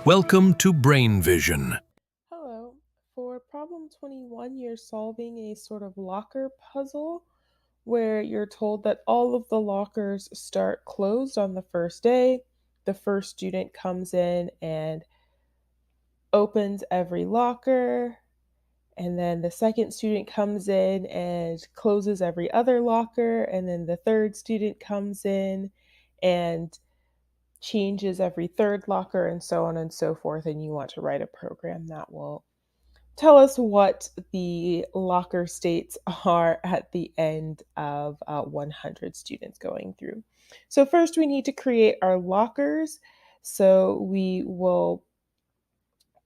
Welcome to Brain Vision. Hello. For problem 21, you're solving a sort of locker puzzle where you're told that all of the lockers start closed on the first day. The first student comes in and opens every locker, and then the second student comes in and closes every other locker, and then the third student comes in and changes every third locker, and so on and so forth. And you want to write a program that will tell us what the locker states are at the end of 100 students going through. So first we need to create our lockers. So we will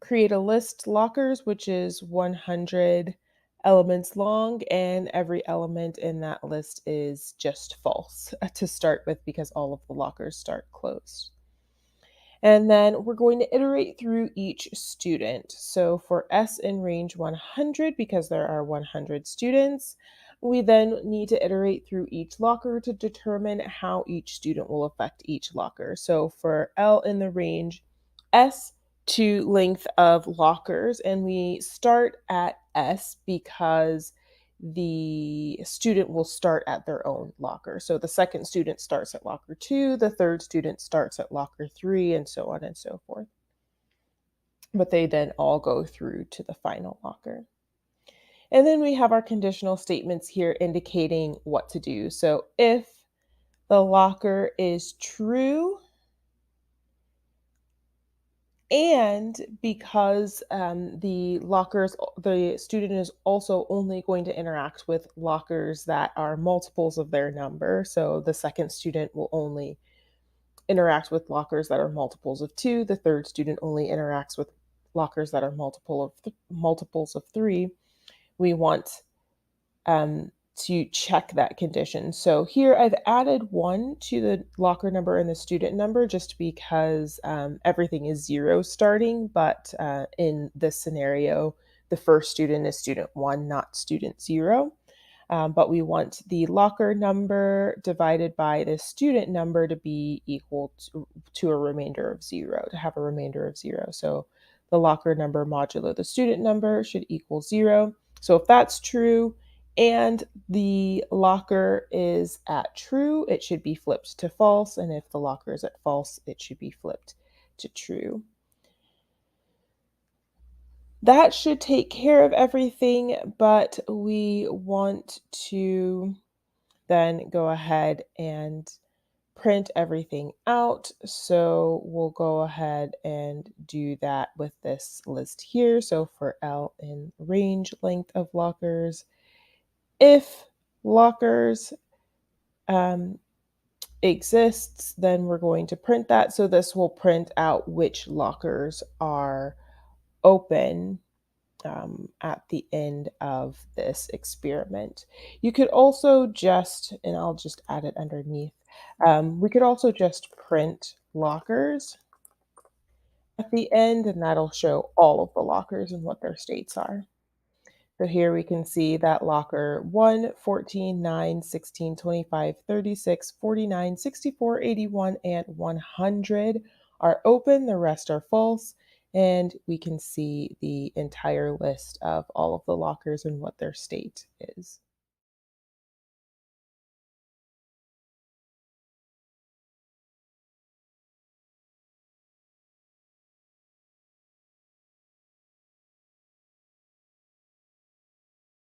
create a list lockers, which is 100 elements long, and every element in that list is just false to start with because all of the lockers start closed. And then we're going to iterate through each student. So for S in range 100, because there are 100 students, we then need to iterate through each locker to determine how each student will affect each locker. So for L in the range S to length of lockers, and we start at S because the student will start at their own locker. So the second student starts at locker 2, the third student starts at locker 3, and so on and so forth. But they then all go through to the final locker. And then we have our conditional statements here indicating what to do. So if the locker is true, and because the student is also only going to interact with lockers that are multiples of their number. So the second student will only interact with lockers that are multiples of 2. The third student only interacts with lockers that are multiples of 3. We want to check that condition. So here I've added 1 to the locker number and the student number just because everything is 0 starting, but in this scenario, the first student is student 1, not student 0. But we want the locker number divided by the student number to be equal to a remainder of 0, to have a remainder of 0. So the locker number modulo the student number should equal 0. So if that's true, and the locker is at true, it should be flipped to false. And if the locker is at false, it should be flipped to true. That should take care of everything, but we want to then go ahead and print everything out. So we'll go ahead and do that with this list here. So for L in range length of lockers, if lockers exists, then we're going to print that. So this will print out which lockers are open at the end of this experiment. You could also just, and I'll just add it underneath, we could also just print lockers at the end, and that'll show all of the lockers and what their states are. So here we can see that locker 1, 14, 9, 16, 25, 36, 49, 64, 81, and 100 are open. The rest are false. And we can see the entire list of all of the lockers and what their state is.